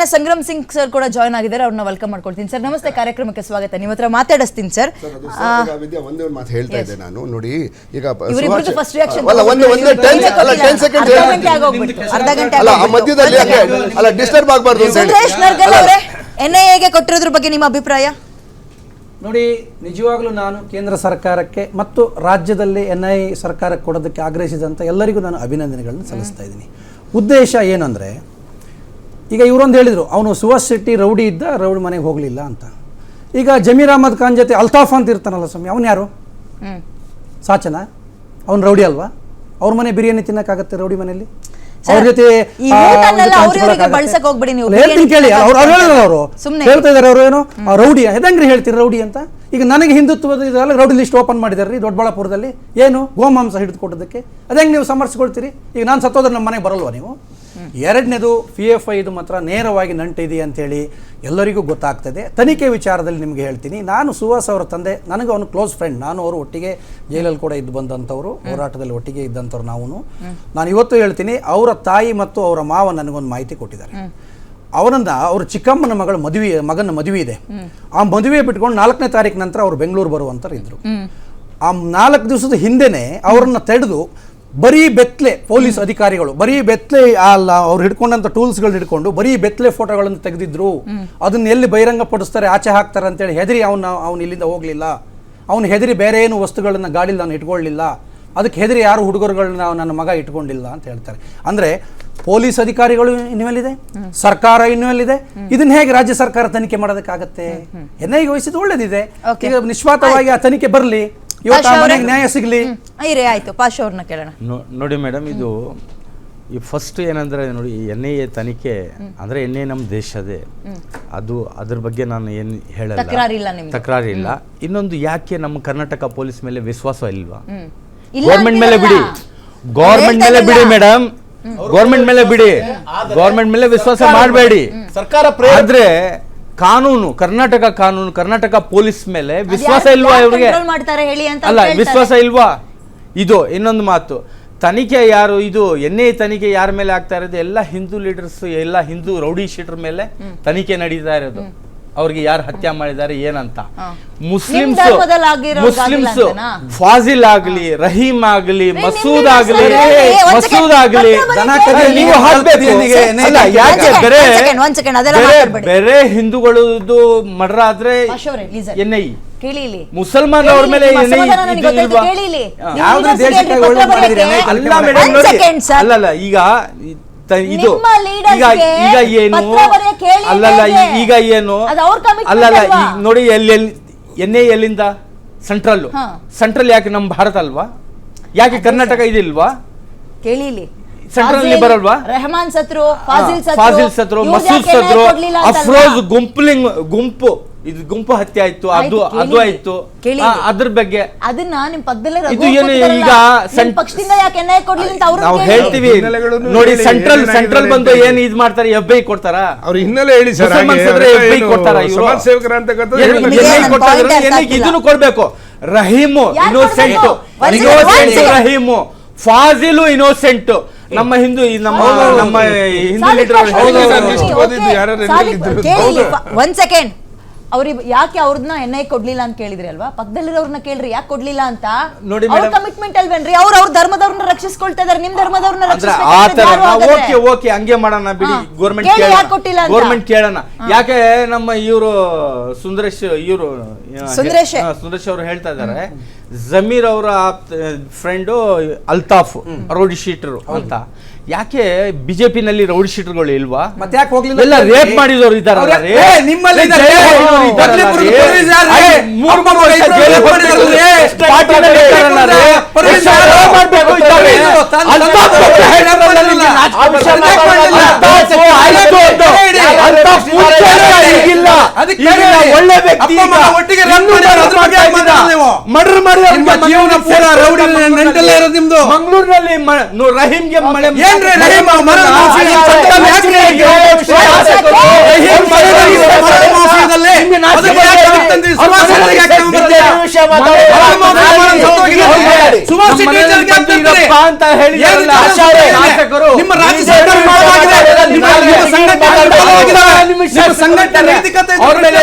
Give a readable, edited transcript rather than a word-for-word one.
ಮಾನ್ಯ ಸಂಗ್ರಾಮ್ ಸಿಂಗ್ ಸರ್ ಕೂಡ ಜಾಯ್ನ್ ಆಗಿದ್ದಾರೆ, ಅವ್ರನ್ನ ವೆಲ್ಕಮ್ ಮಾಡ್ಕೊಳ್ತೀನಿ. ಸರ್ ನಮಸ್ತೆ, ಕಾರ್ಯಕ್ರಮಕ್ಕೆ ಸ್ವಾಗತ. ನಿಮ್ಮ ಹತ್ರ ಮಾತಾಡಿಸ್ತೀನಿ ಸರ್. ವಿದ್ಯಾ ಒಂದೇ ಒಂದು ಮಾತು ಹೇಳ್ತಾ ಇದ್ದೆ ನಾನು. ನೋಡಿ ಈಗ ಫಸ್ಟ್ ರಿಯಾಕ್ಷನ್ ಅರ್ಧ ಗಂಟೆ ಮಧ್ಯದಲ್ಲಿ ಅಲ್ಲ ಡಿಸ್ಟರ್ಬ್ ಆಗಬಾರ್ದು ಅಂತ ಹೇಳಿ ಸುರೇಶ್ ನರ್ಗಲ್ ಅವರೇ ಎನ್ಐಎಗೆ ಕೊಟ್ಟಿರೋದ್ರ ಬಗ್ಗೆ ನಿಮ್ಮ ಅಭಿಪ್ರಾಯ? ನೋಡಿ, ನಿಜವಾಗ್ಲೂ ನಾನು ಕೇಂದ್ರ ಸರ್ಕಾರಕ್ಕೆ ಮತ್ತು ರಾಜ್ಯದಲ್ಲಿ NIA ಸರ್ಕಾರಕ್ಕೆ ಕೊಡೋದಕ್ಕೆ ಆಗ್ರಹಿಸಿದಂಥ ಎಲ್ಲರಿಗೂ ನಾನು ಅಭಿನಂದನೆಗಳನ್ನು ಸಲ್ಲಿಸ್ತಾ ಇದ್ದೀನಿ. ಉದ್ದೇಶ ಏನಂದರೆ, ಈಗ ಇವರೊಂದು ಹೇಳಿದರು, ಅವನು ಸುಹಾಸ್ ಶೆಟ್ಟಿ ರೌಡಿ ಇದ್ದ, ರೌಡಿ ಮನೆಗೆ ಹೋಗಲಿಲ್ಲ ಅಂತ. ಈಗ ಜಮೀರ್ ಅಹಮದ್ ಖಾನ್ ಜೊತೆ ಅಲ್ತಾಫ್ ಅಂತ ಇರ್ತಾನಲ್ಲ ಸ್ವಾಮಿ, ಅವನು ಯಾರು? ಸಾಚನ? ಅವನು ರೌಡಿ ಅಲ್ವಾ? ಅವ್ರ ಮನೆ ಬಿರಿಯಾನಿ ತಿನ್ನಕ್ಕಾಗತ್ತೆ ರೌಡಿ ಮನೆಯಲ್ಲಿ? ಅವ್ರ ಜೊತೆ ಹೇಳ್ತೀನಿ ಕೇಳಿ, ಅವ್ರು ಹೇಳ್ತಾ ಇದಾರೆ, ಅವರು ಏನು ರೌಡಿ ಹೆದಂಗ್ರಿ ಹೇಳ್ತೀರಿ ರೌಡಿ ಅಂತ? ಈಗ ನನಗೆ ಹಿಂದುತ್ವದ ಇದೆಲ್ಲ ರೌಡಿ ಲಿಸ್ಟ್ ಓಪನ್ ಮಾಡಿದಾರೆ ದೊಡ್ಡಬಳ್ಳಾಪುರದಲ್ಲಿ, ಏನು ಗೋಮಾಂಸ ಹಿಡಿದು ಕೊಟ್ಟೋದಕ್ಕೆ. ಅದಂಗೆ ನೀವು ಸಮರ್ಸ್ಕೊಳ್ತೀರಿ? ಈಗ ನಾನು ಸತ್ತೋದ್ರೆ ನಮ್ಮ ಮನೆಗೆ ಬರಲ್ವಾ ನೀವು? ಎರಡನೇದು PFI ಇದು ಮಾತ್ರ ನೇರವಾಗಿ ನಂಟಿದೆ ಅಂತೇಳಿ ಎಲ್ಲರಿಗೂ ಗೊತ್ತಾಗ್ತದೆ. ತನಿಖೆ ವಿಚಾರದಲ್ಲಿ ನಿಮಗೆ ಹೇಳ್ತೀನಿ, ನಾನು ಸುಹಾಸ್ ಅವರ ತಂದೆ, ನನಗೆ ಅವನು ಕ್ಲೋಸ್ ಫ್ರೆಂಡ್. ನಾನು ಅವರು ಒಟ್ಟಿಗೆ ಜೈಲಲ್ಲಿ ಕೂಡ ಇದ್ದು ಬಂದಂಥವ್ರು, ಹೋರಾಟದಲ್ಲಿ ಒಟ್ಟಿಗೆ ಇದ್ದಂಥವ್ರು ನಾನು ಇವತ್ತು ಹೇಳ್ತೀನಿ, ಅವರ ತಾಯಿ ಮತ್ತು ಅವರ ಮಾವ ನನಗೊಂದು ಮಾಹಿತಿ ಕೊಟ್ಟಿದ್ದಾರೆ. ಅವನನ್ನ ಅವ್ರ ಚಿಕ್ಕಮ್ಮನ ಮಗನ ಮದುವೆ ಇದೆ. ಆ ಮದುವೆ ಬಿಟ್ಕೊಂಡು 4ನೇ ತಾರೀಕು ನಂತರ ಅವ್ರು ಬೆಂಗಳೂರು ಬರುವಂಥವ್ರು ಇದ್ರು. ಆ 4 ದಿವಸದ ಹಿಂದೆನೆ ಅವರನ್ನ ತಡೆದು ಬರೀ ಬೆತ್ತಲೆ ಪೊಲೀಸ್ ಅಧಿಕಾರಿಗಳು ಬರೀ ಬೆತ್ತಲೆ ಅಲ್ಲ, ಅವ್ರು ಹಿಡ್ಕೊಂಡಂತ ಟೂಲ್ಸ್ಗಳು ಹಿಡ್ಕೊಂಡು ಬರೀ ಬೆತ್ತಲೆ ಫೋಟೋಗಳನ್ನು ತೆಗೆದಿದ್ರು. ಅದನ್ನ ಎಲ್ಲಿ ಬಹಿರಂಗ ಪಡಿಸ್ತಾರೆ, ಆಚೆ ಹಾಕ್ತಾರೆ ಅಂತೇಳಿ ಹೆದರಿ ಅವನು ಇಲ್ಲಿಂದ ಹೋಗ್ಲಿಲ್ಲ. ಅವನು ಹೆದರಿ ಬೇರೆ ಏನು ವಸ್ತುಗಳನ್ನ ಗಾಡಿಲಿ ನಾನು ಇಟ್ಕೊಳ್ಳಿಲ್ಲ. ಅದಕ್ಕೆ ಹೆದರಿ ಯಾರು ಹುಡುಗರುಗಳನ್ನ ನನ್ನ ಮಗ ಇಟ್ಕೊಂಡಿಲ್ಲ ಅಂತ ಹೇಳ್ತಾರೆ. ಅಂದ್ರೆ ಪೊಲೀಸ್ ಅಧಿಕಾರಿಗಳು ಇನ್ಮೇಲಿದೆ, ಸರ್ಕಾರ ಇನ್ಮೇಲಿದೆ. ಇದನ್ನ ಹೇಗೆ ರಾಜ್ಯ ಸರ್ಕಾರ ತನಿಖೆ ಮಾಡೋದಕ್ಕಾಗತ್ತೆ? NIA ವಹಿಸಿದ್ದು ಒಳ್ಳೇದಿದೆ. ಈಗ ನಿಷ್ಪಾತವಾಗಿ ಆ ತನಿಖೆ ಬರಲಿ, ಇವತ್ತು ಮನೆಗೆ ನ್ಯಾಯ ಸಿಗಲಿ. ಆಯ್ತು, ಪಾಶ್ ಅವ್ರನ್ನ ಕೇಳೋಣ. ನೋಡಿ ಮೇಡಮ್, ಇದು ಈ ಫಸ್ಟ್ ಏನಂದ್ರೆ ನೋಡಿ, NIA ತನಿಖೆ ಅಂದ್ರೆ NIA ನಮ್ಮ ದೇಶದೇ, ಅದು ಅದ್ರ ಬಗ್ಗೆ ನಾನು ಏನು ಹೇಳಲ್ಲ, ತಕರಾರಿ ಇಲ್ಲ. ಇನ್ನೊಂದು, ಯಾಕೆ ನಮ್ಮ ಕರ್ನಾಟಕ ಪೊಲೀಸ್ ಮೇಲೆ ವಿಶ್ವಾಸ ಇಲ್ವಾ? ಗೌರ್ಮೆಂಟ್ ಮೇಲೆ ಬಿಡಿ, ಗೌರ್ಮೆಂಟ್ ಮೇಲೆ ಬಿಡಿ ಮೇಡಮ್, ಗೌರ್ಮೆಂಟ್ ಮೇಲೆ ಬಿಡಿ, ಗೌರ್ಮೆಂಟ್ ಮೇಲೆ ವಿಶ್ವಾಸ ಮಾಡಬೇಡಿ. ಸರ್ಕಾರ ಆದ್ರೆ ಕಾನೂನು, ಕರ್ನಾಟಕ ಪೊಲೀಸ್ ಮೇಲೆ ವಿಶ್ವಾಸ ಇಲ್ವಾ ಇವ್ರಿಗೆ? ಅಲ್ಲ, ವಿಶ್ವಾಸ ಇಲ್ವಾ? ಇದು ಇನ್ನೊಂದು ಮಾತು. ತನಿಖೆ ಯಾರು, ಇದು NIA ತನಿಖೆ ಯಾರ ಮೇಲೆ ಆಗ್ತಾ ಇರೋದು? ಎಲ್ಲ ಹಿಂದೂ ಲೀಡರ್ಸ್, ಎಲ್ಲ ಹಿಂದೂ ರೌಡಿ ಶೀಟರ್ ಮೇಲೆ ತನಿಖೆ ನಡೀತಾ ಇರೋದು. ಅವ್ರಿಗೆ ಯಾರು ಹತ್ಯೆ ಮಾಡಿದ್ದಾರೆ ಏನಂತ. ಮುಸ್ಲಿಮ್ಸ್ ಫಾಜಿಲ್ ಆಗ್ಲಿ, ರಹೀಮ್ ಆಗ್ಲಿ, ಮಸೂದ್ ಆಗ್ಲಿ ನೀವು ಬೇರೆ ಹಿಂದೂಗಳದ್ದು ಮರ್ಡರ್ ಆದ್ರೆ NIA, ಮುಸಲ್ಮಾನ್ ಅವ್ರ ಮೇಲೆ ಅಲ್ಲಲ್ಲ. ಈಗ ಇದು ಈಗ ಏನು ಅಲ್ಲಲ್ಲ, ಈಗ ಏನು ಅಲ್ಲಲ್ಲ. ಈಗ ನೋಡಿ, NIA ಎಲ್ಲಿಂದ? ಸೆಂಟ್ರಲ್ ಯಾಕೆ ನಮ್ಮ ಭಾರತ ಅಲ್ವಾ? ಯಾಕೆ ಕರ್ನಾಟಕ ಇದಿಲ್ವಾ? ಸೆಂಟ್ರಲ್ ಬರಲ್ವಾ? ರೆಹಮಾನ್ ಸತ್ರು, ಫಾಜಿಲ್ ಸತ್ರು, ಮಸೂದ್ ಸತ್ರು, ಅಫ್ರೋಜ್ ಗುಂಪು ಹತ್ಯೆ ಆಯ್ತು, ಅದು ಆಯ್ತು. ಅದ್ರ ಬಗ್ಗೆ ಅದನ್ನ ನಿಮ್ ಪಕ್ಕದಲ್ಲೇ ಇದು ಏನು ಈಗ ಪಕ್ಷದಿಂದ ಯಾಕೆ NIA ಕೊಡ್ಲಿಲ್ಲ ಅಂತ ನಾವು ಹೇಳ್ತೀವಿ. ನೋಡಿ, ಸೆಂಟ್ರಲ್ ಬಂದು ಏನ್ ಇದ್ ಮಾಡ್ತಾರೆ, FBI ಕೊಡ್ತಾರ? ಅವ್ರ ಹಿನ್ನೆಲೆ ಹೇಳಿ ಸರ್, FBI ಕೊಡ್ತಾರ? ಸಮಾಜ ಸೇವಕರ ಅಂತ ಇದನ್ನು ಕೊಡ್ಬೇಕು. ರಹೀಮು ಇನ್ನೋಸೆಂಟ್, ರಹೀಮು ಫಾಜಿಲು ಇನ್ನೋಸೆಂಟ್. ನಮ್ಮ ಹಿಂದೂ ಲೀಡರ್ ಒಂದ್ ಸೆಕೆಂಡ್, ಅವ್ರಿಗೆ ಯಾಕೆ ಅವ್ರನ್ನ NIA ಕೊಡ್ಲಿಲ್ಲ ಅಂತ ಕೇಳಿದ್ರಿ ಅಲ್ವಾ? ಪಕ್ಕದಲ್ಲಿರೋರ್ನ ಕೇಳ್ರಿ ಯಾಕೆ ಕೊಡ್ಲಿಲ್ಲ ಅಂತ. ನೋಡಿ, ಕಮಿಟ್ಮೆಂಟ್ ಅಲ್ವೇನ್ರಿ? ಅವ್ರ ದರ್ಮದವ್ರನ್ನ ರಕ್ಷಿಸ್ಕೊಳ್ತಾ ಇದಾರೆ, ನಿಮ್ ಧರ್ಮದವ್ರನ್ನ ಓಕೆ, ಹಂಗೆ ಮಾಡೋಣ ಬಿಡಿ. ಗೌರ್ಮೆಂಟ್ ಕೇಳೋಣ. ಯಾಕೆ ನಮ್ಮ ಇವರು ಸುಂದರೇಶ್ ಅವರು ಹೇಳ್ತಾ ಇದಾರೆ, ಜಮೀರ್ ಅವರ ಫ್ರೆಂಡ್ ಅಲ್ತಾಫ್ ರೌಡಿ ಶೀಟರ್ ಅಂತ. ಯಾಕೆ ಬಿಜೆಪಿ ನಲ್ಲಿ ರೌಡಿ ಶೀಟರ್ಗಳು ಇಲ್ವಾ? ಮತ್ತೆ ಯಾಕೆ ಹೋಗ್ಲಿಲ್ಲ? ಎಲ್ಲ ರೇಪ್ ಮಾಡಿದವರು ಇದ್ದಾರಲ್ಲ, ಒಳ್ಳೆ ವ್ಯಕ್ತಿ ಮರ್ಡರ್ ಮಾಡಿ ಮಂಗಳೂರಿನಲ್ಲಿ ರಹೀಮ್ಗೆ ಅಂತ ಹೇಳಿ ನಿಮ್ಮ ರಾಜ್ಯ ಸರ್ಕಾರ ನಿಮ್ಮ ಸಂಘಟನೆ ನೈತಿಕತೆ ಅವ್ರ ಮೇಲೆ